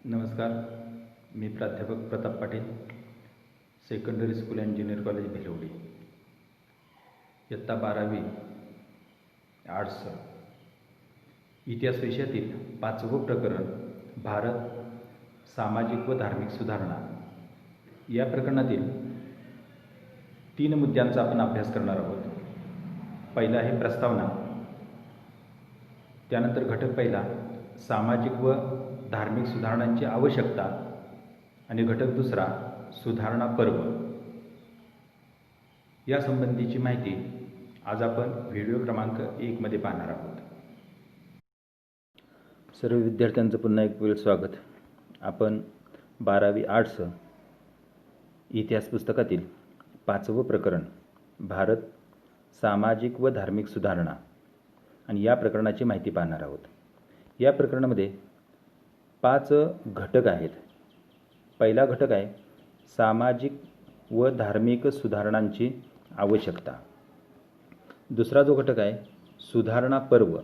नमस्कार. मी प्राध्यापक Pratap Patil, secondary school engineer college Bhilwadi. इयत्ता 12वी आर्ट्स इतिहास विषयातील 5वं प्रकरण भारत सामाजिक व धार्मिक सुधारणा या प्रकरणातील 3 मुद्द्यांचा आपण अभ्यास करणार आहोत. पहिला आहे प्रस्तावना, त्यानंतर घटक पहिला सामाजिक व धार्मिक सुधारणांची आवश्यकता आणि घटक दुसरा सुधारणा पर्व. या संबंधीची माहिती आज आपण व्हिडिओ क्रमांक 1 मध्ये पाहणार आहोत. सर्व विद्यार्थ्यांचं पुन्हा एक वेळ स्वागत. आपण 12वी आर्ट्स इतिहास पुस्तकातील 5वं प्रकरण भारत सामाजिक व धार्मिक सुधारणा आणि या प्रकरणाची माहिती पाहणार आहोत. या प्रकरणामध्ये 5 घटक आहेत. पहिला घटक आहे सामाजिक व धार्मिक सुधारणांची आवश्यकता. दुसरा जो घटक आहे सुधारणा पर्व.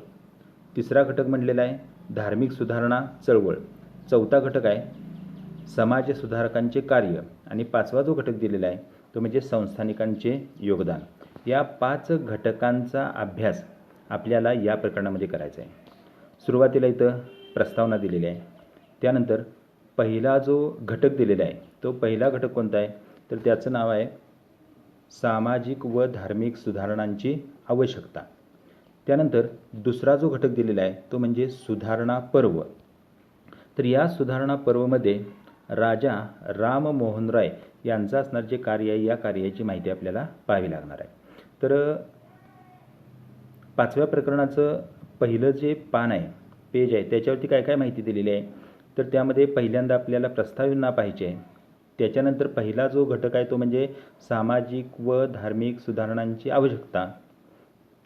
तिसरा घटक म्हटलेला आहे धार्मिक सुधारणा चळवळ. चौथा घटक आहे समाज सुधारकांचे कार्य आणि 5वा जो घटक दिलेला आहे तो म्हणजे संस्थानिकांचे योगदान. या 5 घटकांचा अभ्यास आपल्याला या प्रकरणामध्ये करायचा आहे. सुरुवातीला इथं प्रस्तावना दिलेली आहे. त्यानंतर पहिला जो घटक दिलेला आहे तो पहिला घटक कोणता आहे तर त्याचं नाव आहे सामाजिक व धार्मिक सुधारणांची आवश्यकता. त्यानंतर दुसरा जो घटक दिलेला आहे तो म्हणजे सुधारणा पर्व. तर या सुधारणा पर्वमध्ये राजा राम मोहन राय यांचं असणार जे कार्य आहे या कार्याची माहिती आपल्याला पाहावी लागणार आहे. तर 5व्या प्रकरणाचं पहिलं जे पान आहे पेज आहे त्याच्यावरती काय काय माहिती दिलेली आहे तर त्यामध्ये पहिल्यांदा आपल्याला प्रस्तावना पाहिजे आहे. त्याच्यानंतर पहिला जो घटक आहे तो म्हणजे सामाजिक व धार्मिक सुधारणांची आवश्यकता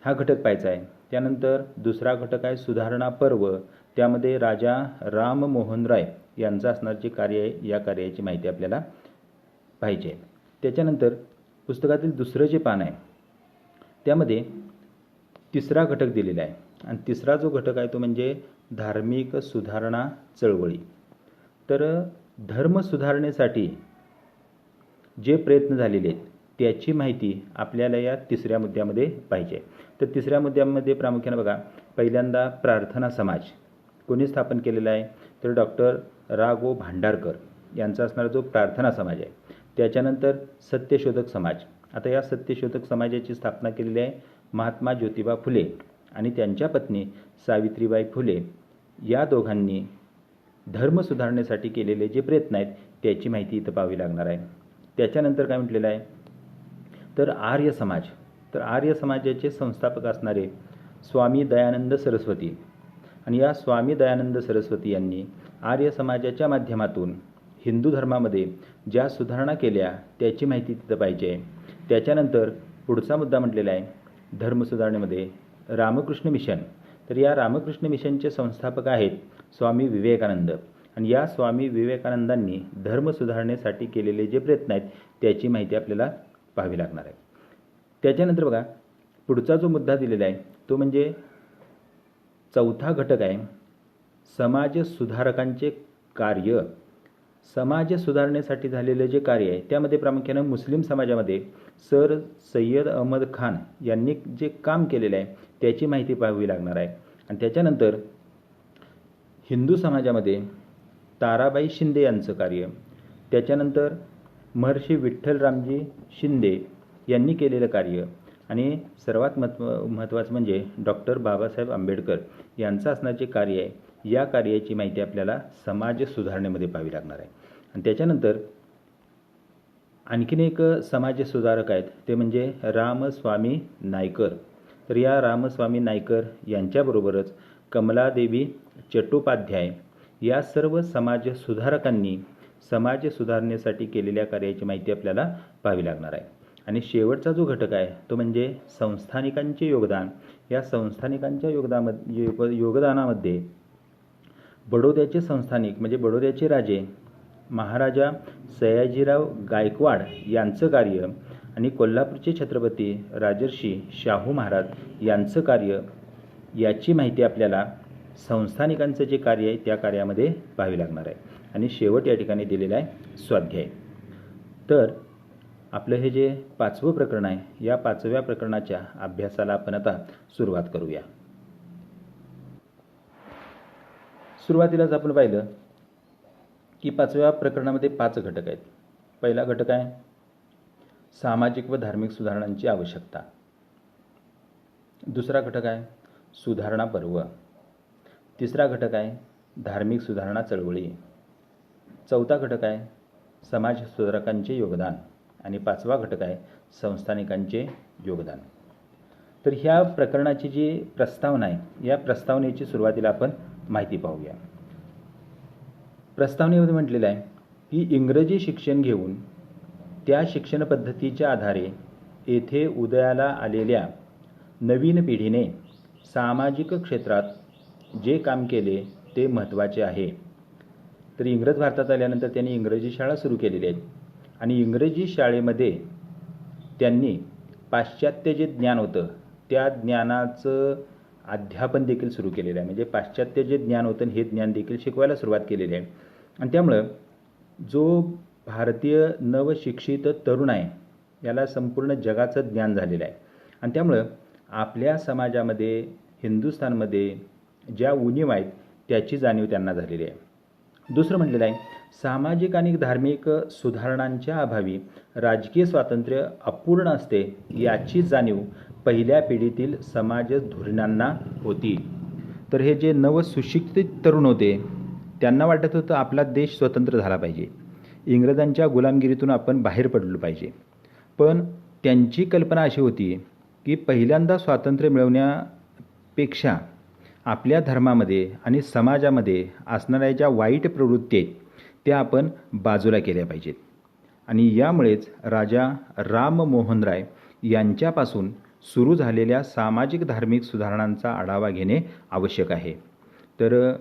हा घटक पाहायचा आहे. त्यानंतर दुसरा घटक आहे सुधारणा पर्व. त्यामध्ये राजा राम मोहन राय यांचं असणार जे कार्य आहे या कार्याची माहिती आपल्याला पाहिजे आहे. त्याच्यानंतर पुस्तकातील दुसरं जे पान आहे त्यामध्ये तिसरा घटक दिलेला आहे आणि तिसरा जो घटक आहे तो म्हणजे धार्मिक सुधारणा चळवळी. तर धर्म सुधारणेसाठी जे प्रयत्न झालेले आहेत त्याची माहिती आपल्याला या तिसऱ्या मुद्द्यामध्ये पाहिजे. तर तिसऱ्या मुद्द्यामध्ये प्रामुख्याने बघा पहिल्यांदा प्रार्थना समाज कोणी स्थापन केलेला आहे तर डॉक्टर रा गो भांडारकर यांचा असणारा जो प्रार्थना समाज आहे. त्याच्यानंतर सत्यशोधक समाज. आता या सत्यशोधक समाजाची स्थापना केलेली आहे महात्मा ज्योतिबा फुले आणि त्यांच्या पत्नी सावित्रीबाई फुले या दोघांनी धर्म सुधारण्यासाठी केलेले जे प्रयत्न आहेत त्याची माहिती इथं पाहावी लागणार आहे. त्याच्यानंतर काय म्हटलेलं आहे तर आर्य समाज. तर आर्य समाजाचे संस्थापक असणारे स्वामी दयानंद सरस्वती आणि या स्वामी दयानंद सरस्वती यांनी आर्य समाजाच्या माध्यमातून हिंदू धर्मामध्ये ज्या सुधारणा केल्या त्याची माहिती तिथं पाहिजे आहे. त्याच्यानंतर पुढचा मुद्दा म्हटलेला आहे धर्म सुधारणेमध्ये रामकृष्ण मिशन. तर या रामकृष्ण मिशनचे संस्थापक आहेत स्वामी विवेकानंद आणि या स्वामी विवेकानंदांनी धर्म सुधारण्यासाठी केलेले जे प्रयत्न आहेत त्याची माहिती आपल्याला पाहावी लागणार आहे. त्याच्यानंतर बघा पुढचा जो मुद्दा दिलेला आहे तो म्हणजे चौथा घटक आहे समाज सुधारकांचे कार्य. समाज सुधारण्यासाठी झालेले जे कार्य आहे त्यामध्ये प्रामुख्याने मुस्लिम समाजामध्ये सर सय्यद अहमद खान यांनी जे काम केलेलं आहे त्याची माहिती पाहावी लागणार आहे. आणि त्याच्यानंतर हिंदू समाजामध्ये ताराबाई शिंदे यांचं कार्य. त्याच्यानंतर महर्षी विठ्ठलरामजी शिंदे यांनी केलेलं कार्य आणि सर्वात महत्त्वाचं म्हणजे डॉक्टर बाबासाहेब आंबेडकर यांचं असणार जे कार्य आहे या कार्याची माहिती आपल्याला समाज सुधारणेमध्ये पाहावी लागणार आहे. आणि त्याच्यानंतर आणखीन एक समाज सुधारक आहेत ते म्हणजे रामस्वामी नायकर. तर या रामस्वामी नायकर यांच्याबरोबरच कमलादेवी चट्टोपाध्याय या सर्व समाज सुधारकांनी समाज सुधारण्यासाठी केलेल्या कार्याची माहिती आपल्याला पाहावी लागणार आहे. आणि शेवटचा जो घटक आहे तो म्हणजे संस्थानिकांचे योगदान. या संस्थानिकांच्या योगदानामध्ये बडोद्याचे संस्थानिक म्हणजे बडोद्याचे राजे महाराजा सयाजीराव गायकवाड यांचं कार्य आणि कोल्हापूरचे छत्रपती राजर्षी शाहू महाराज यांचं कार्य याची माहिती आपल्याला संस्थानिकांचं जे कार्य आहे त्या कार्यामध्ये पाहावी लागणार आहे. आणि शेवट या ठिकाणी दिलेला आहे स्वाध्याय. तर आपलं हे जे 5वं प्रकरण आहे, या 5व्या प्रकरणाच्या अभ्यासाला आपण आता सुरुवात करूया. सुरुवातीलाच आपण पाहिलं की 5व्या प्रकरणामध्ये 5 घटक आहेत. पहिला घटक आहे सामाजिक व धार्मिक सुधारणांची आवश्यकता. दुसरा घटक आहे सुधारणा पर्व. तिसरा घटक आहे धार्मिक सुधारणा चळवळी. चौथा घटक आहे समाज सुधारकांचे योगदान. आणि 5वा घटक आहे संस्थानिकांचे योगदान. तर ह्या प्रकरणाची जी प्रस्तावना आहे, या प्रस्तावनेची सुरुवातीला आपण माहिती पाहूया. प्रस्तावनेमध्ये म्हटलेलं आहे की इंग्रजी शिक्षण घेऊन त्या शिक्षण पद्धतीच्या आधारे येथे उदयाला आलेल्या नवीन पिढीने सामाजिक क्षेत्रात जे काम केले ते महत्त्वाचे आहे. तर इंग्रज भारतात आल्यानंतर त्यांनी इंग्रजी शाळा सुरू केलेल्या आहेत आणि इंग्रजी शाळेमध्ये त्यांनी पाश्चात्य जे ज्ञान होतं त्या ज्ञानाचं अध्यापन देखील सुरू केलेलं आहे. म्हणजे पाश्चात्य जे ज्ञान होतं हे ज्ञान देखील शिकवायला सुरुवात केलेली आहे. आणि त्यामुळं जो भारतीय नवशिक्षित तरुण आहे याला संपूर्ण जगाचं ज्ञान झालेलं आहे. आणि त्यामुळं आपल्या समाजामध्ये हिंदुस्थानमध्ये ज्या उणीवा आहेत त्याची जाणीव त्यांना झालेली आहे. दुसरं म्हटलेलं आहे सामाजिक आणि धार्मिक सुधारणांच्या अभावी राजकीय स्वातंत्र्य अपूर्ण असते याची जाणीव पहिल्या पिढीतील समाज धोरणांना होती. तर हे जे नवसुशिक्षित तरुण होते त्यांना वाटत होतं आपला देश स्वतंत्र झाला पाहिजे, इंग्रजांच्या गुलामगिरीतून आपण बाहेर पडलो पाहिजे. पण त्यांची कल्पना अशी होती की पहिल्यांदा स्वातंत्र्य मिळवण्यापेक्षा आपल्या धर्मामध्ये आणि समाजामध्ये असणाऱ्या ज्या वाईट प्रवृत्ती आहेत त्या आपण बाजूला केल्या पाहिजेत. आणि यामुळेच राजा राम मोहन राय यांच्यापासून सुरू झालेल्या सामाजिक धार्मिक सुधारणांचा आढावा घेणे आवश्यक आहे. तर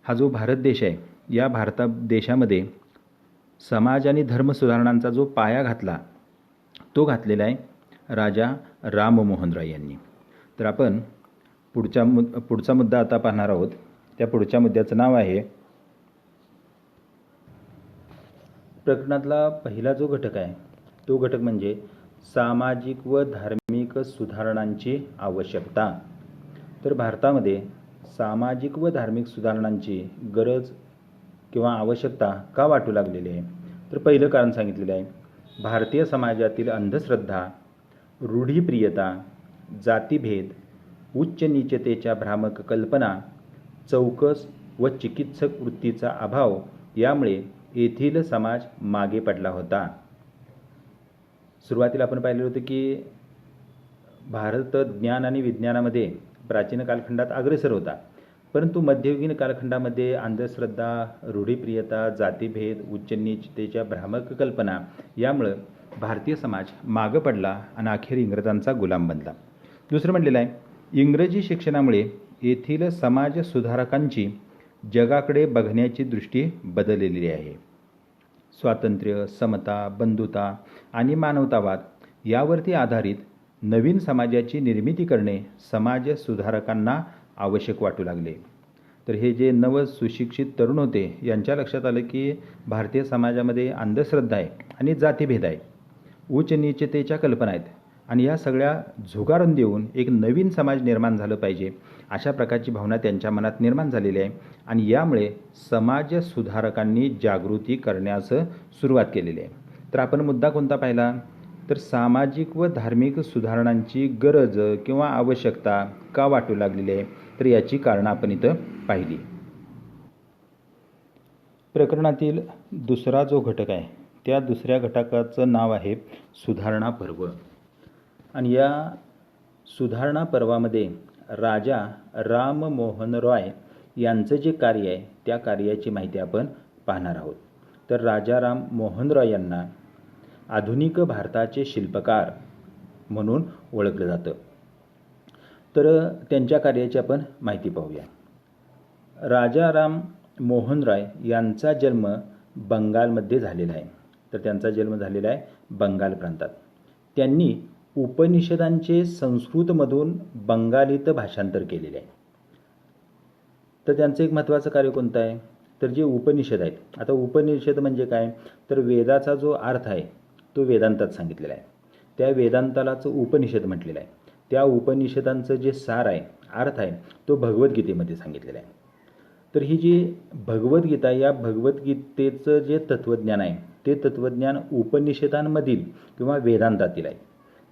हा जो भारत देश आहे या देशामध्ये समाज आणि धर्म सुधारणांचा जो पाया घातला तो घातलेला आहे राजा राम मोहन राय यांनी. तर आपण पुढचा मुद्दा आता पाहणार आहोत. त्या पुढच्या मुद्द्याचं नाव आहे प्रकरणातला पहिला जो घटक आहे तो घटक म्हणजे सामाजिक व धार्मिक सुधारणांची आवश्यकता. तर भारतामध्ये सामाजिक व धार्मिक सुधारणांची गरज किंवा आवश्यकता का वाटू लागलेली आहे? तर पहिलं कारण सांगितलेलं आहे भारतीय समाजातील अंधश्रद्धा, रूढीप्रियता, जातीभेद, उच्च नीचतेच्या भ्रामक कल्पना, चौकस व चिकित्सक वृत्तीचा अभाव यामुळे येथील समाज मागे पडला होता. सुरुवातीला आपण पाहिलं होतं की भारत ज्ञान आणि विज्ञानामध्ये प्राचीन कालखंडात अग्रेसर होता, परंतु मध्ययुगीन कालखंडामध्ये अंधश्रद्धा, रूढीप्रियता, जातीभेद, उच्च नीचतेच्या भ्रामक कल्पना यामुळं भारतीय समाज मागं पडला आणि अखेर इंग्रजांचा गुलाम बनला. दुसरं म्हटलेलं आहे इंग्रजी शिक्षणामुळे येथील समाज सुधारकांची जगाकडे बघण्याची दृष्टी बदललेली आहे. स्वातंत्र्य, समता, बंधुता आणि मानवतावाद यावरती आधारित नवीन समाजाची निर्मिती करणे समाज सुधारकांना आवश्यक वाटू लागले. तर हे जे नवसुशिक्षित तरुण होते यांच्या लक्षात आलं की भारतीय समाजामध्ये अंधश्रद्धा आहे आणि जातीभेद आहे, उच्च नीचतेच्या कल्पना आहेत आणि या सगळ्या झुगारून देऊन एक नवीन समाज निर्माण झालं पाहिजे अशा प्रकारची भावना त्यांच्या मनात निर्माण झालेली आहे. आणि यामुळे समाज सुधारकांनी जागृती करण्यास सुरुवात केलेली आहे. तर आपण मुद्दा कोणता पाहिला? तर सामाजिक व धार्मिक सुधारणांची गरज किंवा आवश्यकता का वाटू लागलेली आहे? तर याची कारणं आपण इथं पाहिली. प्रकरणातील दुसरा जो घटक आहे त्या दुसऱ्या घटकाचं नाव आहे सुधारणा पर्व. आणि या सुधारणा पर्वामध्ये राजा राम मोहन रॉय यांचं जे कार्य आहे त्या कार्याची माहिती आपण पाहणार आहोत. तर राजा राम मोहन रॉय यांना आधुनिक भारताचे शिल्पकार म्हणून ओळखलं जातं. तर त्यांच्या कार्याची आपण माहिती पाहूया. राजा राम मोहन रॉय यांचा जन्म बंगालमध्ये झालेला आहे. तर त्यांचा जन्म झालेला आहे बंगाल प्रांतात. त्यांनी उपनिषदांचे संस्कृतमधून बंगालीत भाषांतर केलेले आहे. तर त्यांचं एक महत्त्वाचं कार्य कोणतं आहे? तर जे उपनिषद आहेत, आता उपनिषद म्हणजे काय, तर वेदाचा जो अर्थ आहे तो वेदांतात सांगितलेला आहे. त्या वेदांतालाच उपनिषद म्हटलेलं आहे. त्या उपनिषदांचं जे सार आहे, अर्थ आहे, तो भगवद्गीतेमध्ये सांगितलेला आहे. तर ही जी भगवद्गीता, या भगवद्गीतेचं जे तत्त्वज्ञान आहे ते तत्त्वज्ञान उपनिषदांमधील किंवा वेदांतातील आहे.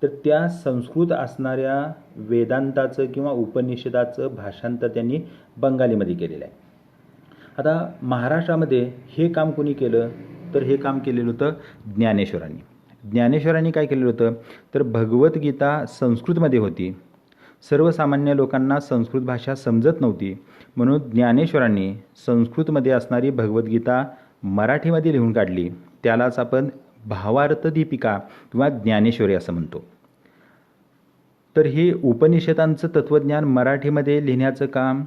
तर त्या संस्कृत असणाऱ्या वेदांताचं किंवा उपनिषदाचं भाषांतर त्यांनी बंगालीमध्ये केलेलं आहे. आता महाराष्ट्रामध्ये हे काम कोणी केलं, तर हे काम केलेलं होतं ज्ञानेश्वरांनी. ज्ञानेश्वरांनी काय केलेलं होतं, तर भगवद्गीता संस्कृतमध्ये होती. सर्वसामान्य लोकांना संस्कृत भाषा समजत नव्हती, म्हणून ज्ञानेश्वरांनी संस्कृतमध्ये असणारी भगवद्गीता मराठीमध्ये लिहून काढली. त्यालाच आपण भावार्थ दीपिका किंवा ज्ञानेश्वरी असं म्हणतो. तर हे उपनिषदांचं तत्त्वज्ञान मराठीमध्ये लिहिण्याचं काम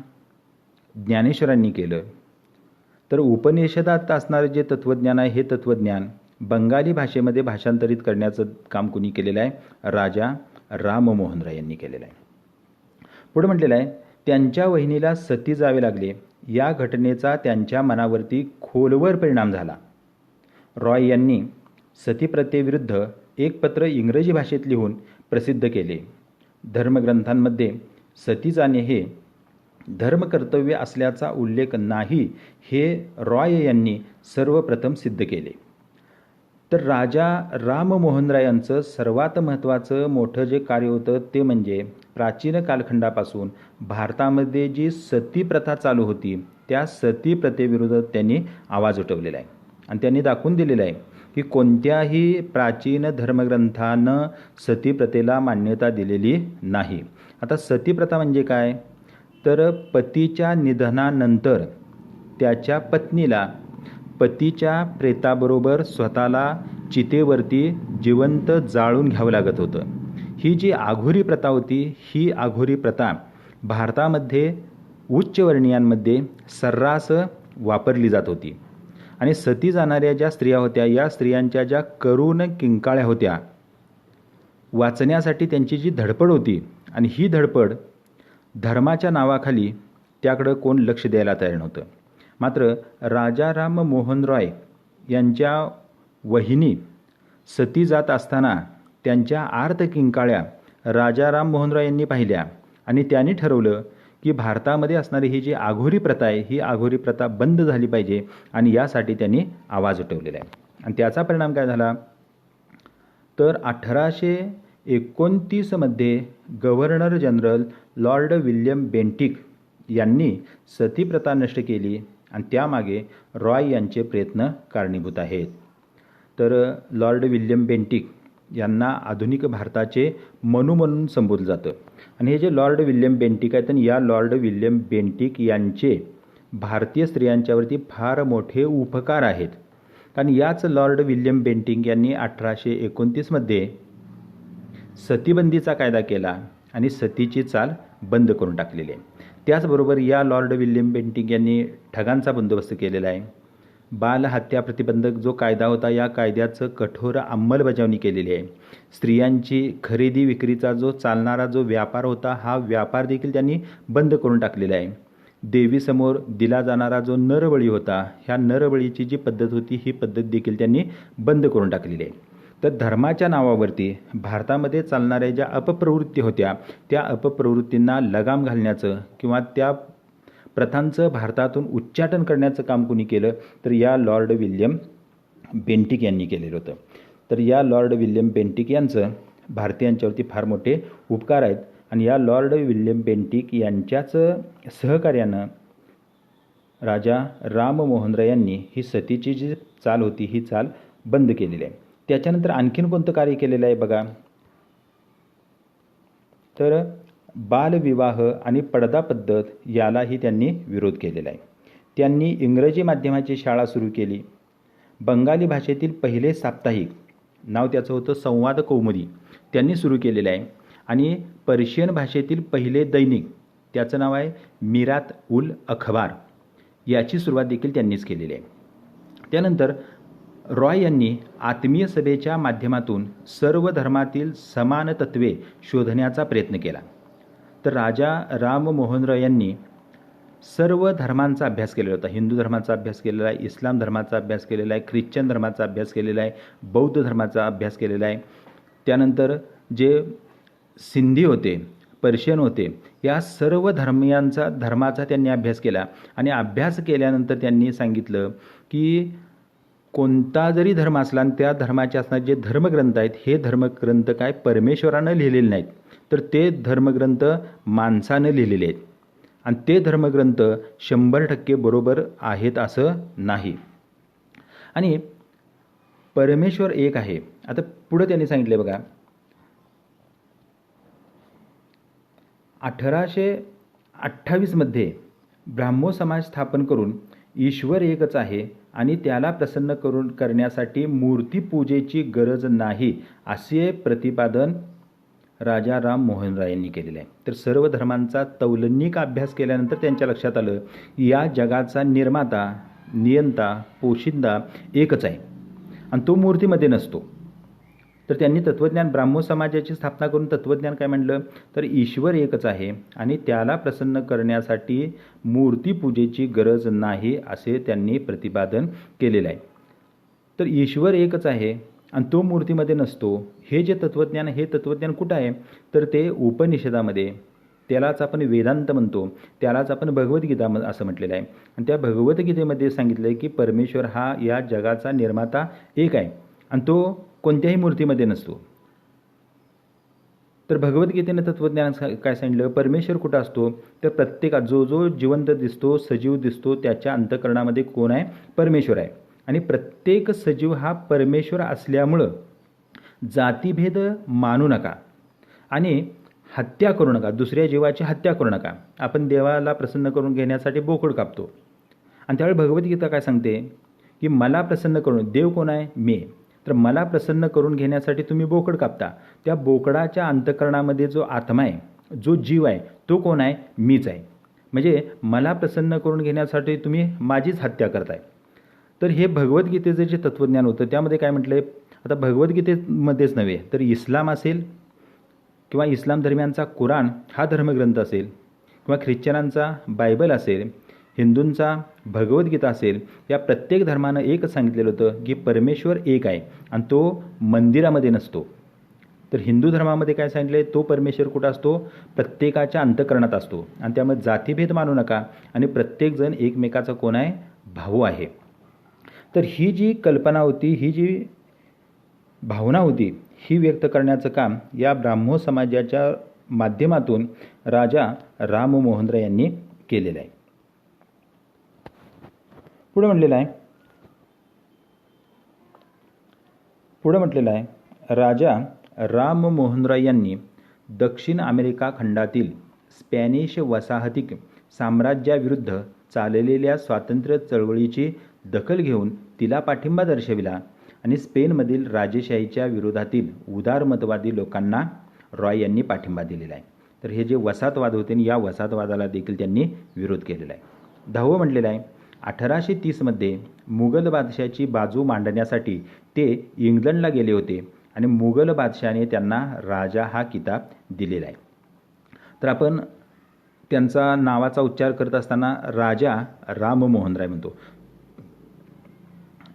ज्ञानेश्वरांनी केलं. तर उपनिषदात असणारं जे तत्त्वज्ञान आहे हे तत्त्वज्ञान बंगाली भाषेमध्ये भाषांतरित करण्याचं काम कुणी केलेलं आहे, राजा राममोहन रॉय यांनी केलेलं आहे. पुढे म्हटलेलं आहे, त्यांच्या वहिनीला सती जावे लागले. या घटनेचा त्यांच्या मनावरती खोलवर परिणाम झाला. रॉय यांनी सतीप्रथेविरुद्ध एक पत्र इंग्रजी भाषेत लिहून प्रसिद्ध केले. धर्मग्रंथांमध्ये सती जाणे हे धर्मकर्तव्य असल्याचा उल्लेख नाही, हे रॉय यांनी सर्वप्रथम सिद्ध केले. तर राजा राममोहन राय यांचं सर्वात महत्त्वाचं मोठं जे कार्य होतं ते म्हणजे प्राचीन कालखंडापासून भारतामध्ये जी सती प्रथा चालू होती त्या सती प्रथेविरुद्ध त्यांनी आवाज उठवलेला आहे. आणि त्यांनी दाखवून दिलेलं आहे की कोणत्याही प्राचीन धर्मग्रंथानं सती प्रथेला मान्यता दिलेली नाही. आता सती प्रथा म्हणजे काय, तर पतीच्या निधनानंतर त्याच्या पत्नीला पतीच्या प्रेताबरोबर स्वतःला चितेवरती जिवंत जाळून घ्यावं लागत होतं. ही जी आघोरी प्रथा होती, ही आघोरी प्रथा भारतामध्ये उच्चवर्णीयांमध्ये सर्रास वापरली जात होती. आणि सती जाणाऱ्या ज्या स्त्रिया होत्या, या स्त्रियांच्या ज्या करुण किंकाळ्या होत्या, वाचण्यासाठी त्यांची जी धडपड होती, आणि ही धडपड धर्माच्या नावाखाली त्याकडं कोण लक्ष द्यायला तयार नव्हतं. मात्र राजा राममोहन रॉय यांच्या वहिनी सती जात असताना त्यांच्या आर्त किंकाळ्या राजा राममोहन रॉय यांनी पाहिल्या आणि त्यांनी ठरवलं की भारतामध्ये असणारी ही जी आघोरी प्रथा आहे, ही आघोरी प्रथा बंद झाली पाहिजे, आणि यासाठी त्यांनी आवाज उठवलेला आहे. आणि त्याचा परिणाम काय झाला, तर 1829 मध्ये governor general Lord William Bentinck यांनी सती प्रथा नष्ट केली, आणि त्यामागे रॉय यांचे प्रयत्न कारणीभूत आहेत. तर लॉर्ड विल्यम बेंटिक यांना आधुनिक भारताचे मनू म्हणून संबोधलं जातं. आणि हे जे लॉर्ड विल्यम बेंटिक आहेत, या लॉर्ड विल्यम बेंटिक यांचे भारतीय स्त्रियांच्यावरती फार मोठे उपकार आहेत. कारण याच लॉर्ड विल्यम बेंटिक यांनी 1829 मध्ये सतीबंदीचा कायदा केला आणि सतीची चाल बंद करून टाकलेली आहे. त्याचबरोबर या लॉर्ड विल्यम बेंटिक यांनी ठगांचा बंदोबस्त केलेला आहे. बालहत्या प्रतिबंधक जो कायदा होता, या कायद्याचं कठोर अंमलबजावणी केलेली आहे. स्त्रियांची खरेदी विक्रीचा जो चालणारा जो व्यापार होता, हा व्यापार देखील त्यांनी बंद करून टाकलेला आहे. देवीसमोर दिला जाणारा जो नरबळी होता, ह्या नरबळीची जी पद्धत होती, ही पद्धत देखील त्यांनी बंद करून टाकलेली आहे. तर धर्माच्या नावावरती भारतामध्ये चालणाऱ्या ज्या अपप्रवृत्ती होत्या, त्या अपप्रवृत्तींना लगाम घालण्याचं किंवा त्या प्रथांचं भारतातून उच्चाटन करण्याचं काम कुणी केलं, तर या लॉर्ड विल्यम बेंटिक यांनी केलेलं होतं. तर या लॉर्ड विल्यम बेंटिक यांचं भारतीयांच्यावरती फार मोठे उपकार आहेत. आणि या लॉर्ड विल्यम बेंटिक यांच्याच सहकार्यानं राजा राममोहन रॉय यांनी ही सतीची जी चाल होती, ही चाल बंद केलेली आहे. त्याच्यानंतर आणखीन कोणतं कार्य केलेलं आहे बघा, तर बालविवाह आणि पडदा पद्धत यालाही त्यांनी विरोध केलेला आहे. त्यांनी इंग्रजी माध्यमाची शाळा सुरू केली. बंगाली भाषेतील पहिले साप्ताहिक, नाव त्याचं होतं संवाद कौमुदी, त्यांनी सुरू केलेलं आहे. आणि पर्शियन भाषेतील पहिले दैनिक, त्याचं नाव आहे मिरात उल अखबार, याची सुरुवात देखील त्यांनीच केलेली आहे. त्यानंतर रॉय यांनी आत्मीय सभेच्या माध्यमातून सर्व धर्मातील समान तत्त्वे शोधण्याचा प्रयत्न केला. तर राजा राममोहन रॉय यांनी सर्व धर्मांचा अभ्यास केलेला होता. हिंदू धर्माचा अभ्यास केलेला आहे, इस्लाम धर्माचा अभ्यास केलेला आहे, ख्रिश्चन धर्माचा अभ्यास केलेला आहे, बौद्ध धर्माचा अभ्यास केलेला आहे. त्यानंतर जे सिंधी होते, पर्शियन होते, या सर्व धर्माचा त्यांनी अभ्यास केला. आणि अभ्यास केल्यानंतर त्यांनी सांगितलं की कोणता जरी धर्म असला आणि त्या धर्माचे असणारे जे धर्मग्रंथ आहेत, हे धर्मग्रंथ काय परमेश्वरानं लिहिलेले नाहीत, तर ते धर्मग्रंथ माणसानं लिहिलेले आहेत. आणि ते धर्मग्रंथ 100% बरोबर आहेत असं नाही. आणि परमेश्वर एक आहे. आता पुढं त्यांनी सांगितले बघा, 1828 ब्राह्मो समाज स्थापन करून ईश्वर एकच आहे आणि त्याला प्रसन्न करण्यासाठी मूर्तीपूजेची गरज नाही असे प्रतिपादन राजा राम मोहन राय यांनी केलेलं आहे. तर सर्व धर्मांचा तौलनिक अभ्यास केल्यानंतर त्यांच्या लक्षात आलं या जगाचा निर्माता, नियंता, पोशिंदा एकच आहे आणि तो मूर्तीमध्ये नसतो. तर त्यांनी तत्त्वज्ञान ब्राह्मो समाजाची स्थापना करून तत्त्वज्ञान काय म्हणलं, तर ईश्वर एकच आहे आणि त्याला प्रसन्न करण्यासाठी मूर्तीपूजेची गरज नाही असे त्यांनी प्रतिपादन केलेलं आहे. तर ईश्वर एकच आहे आणि तो मूर्तीमध्ये नसतो. हे जे तत्त्वज्ञान, हे तत्त्वज्ञान कुठं आहे, तर ते उपनिषदामध्ये, त्यालाच आपण वेदांत म्हणतो, त्यालाच आपण भगवद्गीता असं म्हटलेलं आहे. आणि त्या भगवद्गीतेमध्ये सांगितलं आहे की परमेश्वर हा या जगाचा निर्माता एक आहे आणि तो कोणत्याही मूर्तीमध्ये नसतो. तर भगवद्गीतेनं तत्त्वज्ञान काय सांगितलं, परमेश्वर कुठं असतो, तर प्रत्येकात जो जिवंत दिसतो, सजीव दिसतो, त्याच्या अंतःकरणामध्ये कोण आहे, परमेश्वर आहे. आणि प्रत्येक सजीव हा परमेश्वर असल्यामुळं जातीभेद मानू नका आणि हत्या करू नका, दुसऱ्या जीवाची हत्या करू नका. आपण देवाला प्रसन्न करून घेण्यासाठी बोकड कापतो आणि त्यावेळी भगवद्गीता काय सांगते की मला प्रसन्न करून, देव कोण आहे, मी, तर मला प्रसन्न करून घेण्यासाठी तुम्ही बोकड कापता. त्या बोकडाच्या अंतःकरणामध्ये जो आत्मा आहे, जो जीव आहे, तो कोण आहे, मीच आहे. म्हणजे मला प्रसन्न करून घेण्यासाठी तुम्ही माझीच हत्या करताय. तर हे भगवद्गीतेचं जे तत्त्वज्ञान होतं त्यामध्ये काय म्हटलं आहे, आता भगवद्गीतेमध्येच नव्हे तर इस्लाम असेल किंवा इस्लाम धर्मियांचा कुराण हा धर्मग्रंथ असेल किंवा ख्रिश्चनांचा बायबल असेल, हिंदूंचा भगवद्गीता असेल, या प्रत्येक धर्मानं एकच सांगितलेलं होतं की परमेश्वर एक आहे आणि तो मंदिरामध्ये नसतो. तर हिंदू धर्मामध्ये काय सांगितलं आहे, तो परमेश्वर कुठं असतो, प्रत्येकाच्या अंतःकरणात असतो आणि त्यामुळे जातीभेद मानू नका आणि प्रत्येकजण एकमेकाचा कोण आहे, भाऊ आहे. तर ही जी कल्पना होती, ही जी भावना होती, ही व्यक्त करण्याचं काम या ब्राह्मो समाजाच्या माध्यमातून राजा राम मोहन राय यांनी केलेलं आहे. पुढे म्हटलेलं आहे, राजा राम मोहन राय यांनी दक्षिण अमेरिका खंडातील स्पॅनिश वसाहतीक साम्राज्याविरुद्ध चाललेल्या स्वातंत्र्य चळवळीची दखल घेऊन तिला पाठिंबा दर्शविला आणि स्पेनमधील राजेशाहीच्या विरोधातील उदारमतवादी लोकांना रॉय यांनी पाठिंबा दिलेला आहे. तर हे जे वसाहतवाद होते, या वसाहतवादाला देखील त्यांनी विरोध केलेला आहे. 10वं म्हटलेलं आहे, 1830 मुघल बादशाहाची बाजू मांडण्यासाठी ते इंग्लंडला गेले होते आणि मुघल बादशहाने त्यांना राजा हा किताब दिलेला आहे. तर आपण त्यांचा नावाचा उच्चार करत असताना राजा राम मोहन राय म्हणतो.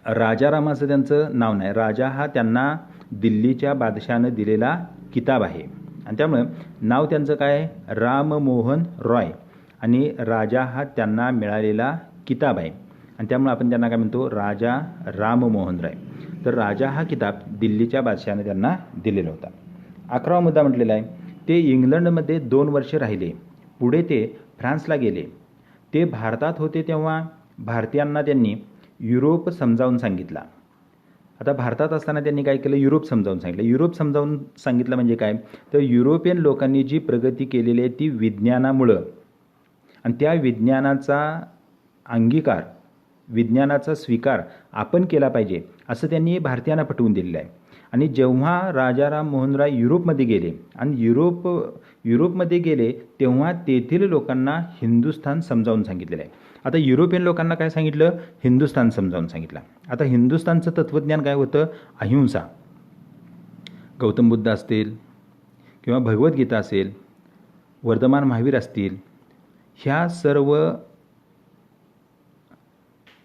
राजाराम असं त्यांचं नाव नाही, राजा हा त्यांना दिल्लीच्या बादशहानं दिलेला किताब आहे आणि त्यामुळे नाव त्यांचं काय आहे, राम मोहन रॉय आणि राजा हा त्यांना मिळालेला किताब आहे आणि त्यामुळे आपण त्यांना काय म्हणतो, राजा राम मोहन राय. तर राजा हा किताब दिल्लीच्या बादशहाने त्यांना दिलेला होता. 11वा मुद्दा म्हटलेला आहे, ते इंग्लंडमध्ये 2 वर्षे राहिले. पुढे ते फ्रान्सला गेले. ते भारतात होते तेव्हा भारतीयांना त्यांनी युरोप समजावून सांगितला. आता भारतात असताना त्यांनी काय केलं, युरोप समजावून सांगितलं. युरोप समजावून सांगितलं म्हणजे काय, तर युरोपियन लोकांनी जी प्रगती केलेली आहे ती विज्ञानामुळं आणि त्या विज्ञानाचा अंगीकार, विज्ञानाचा स्वीकार आपण केला पाहिजे असं त्यांनी भारतीयांना पटवून दिलेलं आहे. आणि जेव्हा राजाराम मोहन राय युरोपमध्ये गेले आणि युरोपमध्ये गेले तेव्हा तेथील लोकांना हिंदुस्थान समजावून सांगितलेलं आहे. आता युरोपियन लोकांना काय सांगितलं, हिंदुस्थान समजावून सांगितलं. आता हिंदुस्थानचं तत्त्वज्ञान काय होतं, अहिंसा. गौतम बुद्ध असतील किंवा भगवद्गीता असेल, वर्धमान महावीर असतील, ह्या सर्व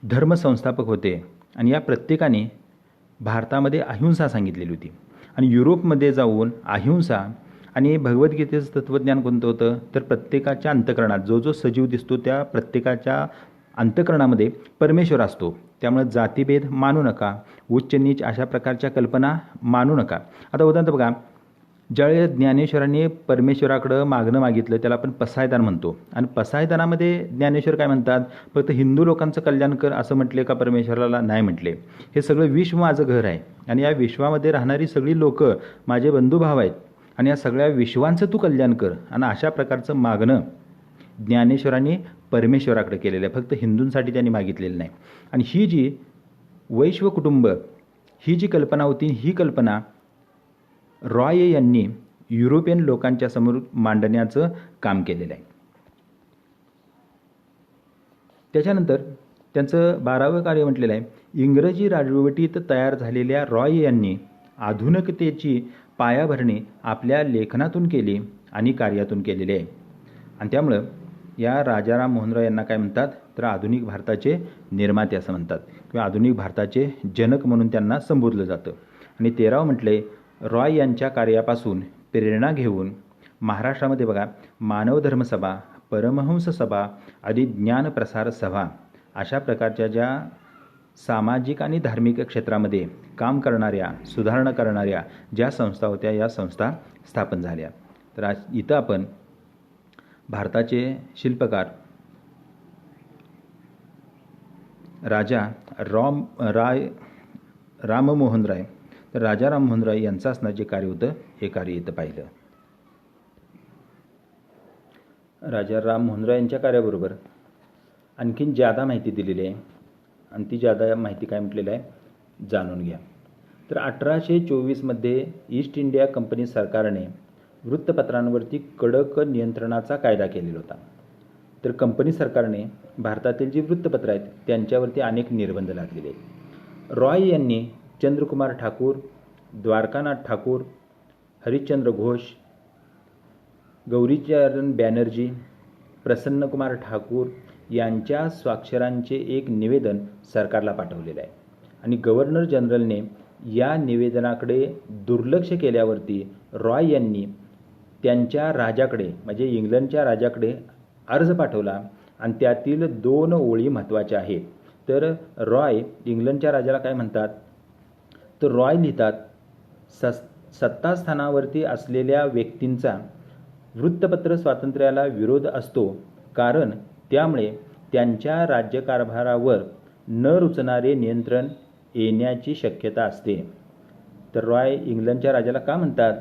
धर्मसंस्थापक होते आणि या प्रत्येकाने भारतामध्ये अहिंसा सांगितलेली होती. आणि युरोपमध्ये जाऊन अहिंसा आणि भगवद्गीतेचं तत्त्वज्ञान कोणतं होतं, तर प्रत्येकाच्या अंतःकरणात जो जो सजीव दिसतो त्या प्रत्येकाच्या अंतःकरणामध्ये परमेश्वर असतो. त्यामुळे जातीभेद मानू नका, उच्च नीच अशा प्रकारच्या कल्पना मानू नका. आता उदाहरणार्थ बघा, ज्यावेळेस ज्ञानेश्वरांनी परमेश्वराकडं मागणं मागितलं त्याला आपण पसायदान म्हणतो. आणि पसायदानामध्ये ज्ञानेश्वर काय म्हणतात, फक्त हिंदू लोकांचं कल्याण कर असं म्हटले का परमेश्वराला? नाही म्हटले. हे सगळं विश्व माझं घर आहे आणि या विश्वामध्ये राहणारी सगळी लोकं माझे बंधुभाव आहेत आणि या सगळ्या विश्वांचं तू कल्याण कर. आणि अशा प्रकारचं मागणं ज्ञानेश्वरांनी परमेश्वराकडे केलेलं आहे, फक्त हिंदूंसाठी त्यांनी मागितलेलं नाही. आणि ही जी वैश्व कुटुंब ही जी कल्पना होती, ही कल्पना रॉय यांनी युरोपियन लोकांच्या समोर मांडण्याचं काम केलेलं आहे. त्याच्यानंतर त्यांचं 12वं कार्य म्हटलेलं आहे, इंग्रजी राजवटीत तयार झालेल्या रॉय यांनी आधुनिकतेची पायाभरणी आपल्या लेखनातून केली आणि कार्यातून केलेली आहे. आणि त्यामुळं या राजाराम मोहन रॉय यांना काय म्हणतात, तर आधुनिक भारताचे निर्माते असं म्हणतात किंवा आधुनिक भारताचे जनक म्हणून त्यांना संबोधलं जातं. आणि 13वं म्हटले, रॉय यांच्या कार्यापासून प्रेरणा घेऊन महाराष्ट्रामध्ये बघा मानव धर्म सभा, परमहंस सभा आदी ज्ञानप्रसार सभा अशा प्रकारच्या ज्या सामाजिक आणि धार्मिक क्षेत्रामध्ये काम करणाऱ्या, सुधारणा करणाऱ्या ज्या संस्था होत्या या संस्था स्थापन झाल्या. तर आज इथं आपण भारताचे शिल्पकार राजा राममोहन राय, तर राजा राममोहन राय यांचं असणार जे कार्य होतं हे कार्य इथं पाहिलं. राजा राममोहन राय यांच्या कार्याबरोबर आणखीन ज्यादा माहिती दिलेली आहे आणि ती ज्यादा माहिती काय म्हटलेलं आहे जाणून घ्या. तर 1824मध्ये ईस्ट इंडिया कंपनी सरकारने वृत्तपत्रांवरती कडक नियंत्रणाचा कायदा केलेला होता. तर कंपनी सरकारने भारतातील जी वृत्तपत्र आहेत त्यांच्यावरती अनेक निर्बंध लादलेले आहेत. रॉय यांनी चंद्रकुमार ठाकूर, द्वारकानाथ ठाकूर, हरिश्चंद्र घोष, गौरीचरण बॅनर्जी, प्रसन्नकुमार ठाकूर यांच्या स्वाक्षरांचे एक निवेदन सरकारला पाठवलेलं आहे. आणि गव्हर्नर जनरलने या निवेदनाकडे दुर्लक्ष केल्यावरती रॉय यांनी त्यांच्या राजाकडे म्हणजे इंग्लंडच्या राजाकडे अर्ज पाठवला आणि त्यातील 2 ओळी महत्त्वाच्या आहेत. तर रॉय इंग्लंडच्या राजाला काय म्हणतात, तर रॉय लिहितात, सत्तास्थानावरती असलेल्या व्यक्तींचा वृत्तपत्र स्वातंत्र्याला विरोध असतो, कारण त्यामुळे त्यांच्या राज्यकारभारावर न रुचणारे नियंत्रण येण्याची शक्यता असते. तर रॉय इंग्लंडच्या राजाला का म्हणतात,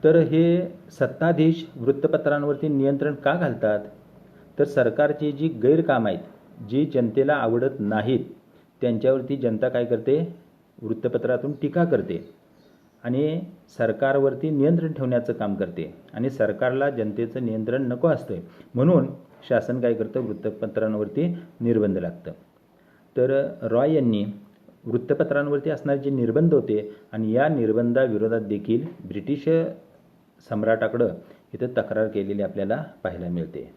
तर हे सत्ताधीश वृत्तपत्रांवरती नियंत्रण का घालतात, तर सरकारची जी गैरकामं आहेत, जी जनतेला आवडत नाहीत, त्यांच्यावरती जनता काय करते, वृत्तपत्रातून टीका करते आणि सरकारवरती नियंत्रण ठेवण्याचं काम करते. आणि सरकारला जनतेचं नियंत्रण नको असतं, म्हणून शासन काय करतं, वृत्तपत्रांवरती निर्बंध लागतं. तर रॉय यांनी वृत्तपत्रांवरती असणारे जे निर्बंध होते आणि या निर्बंधाविरोधात देखील ब्रिटिश सम्राटाकडं इथं तक्रार केलेली आपल्याला पाहायला मिळते.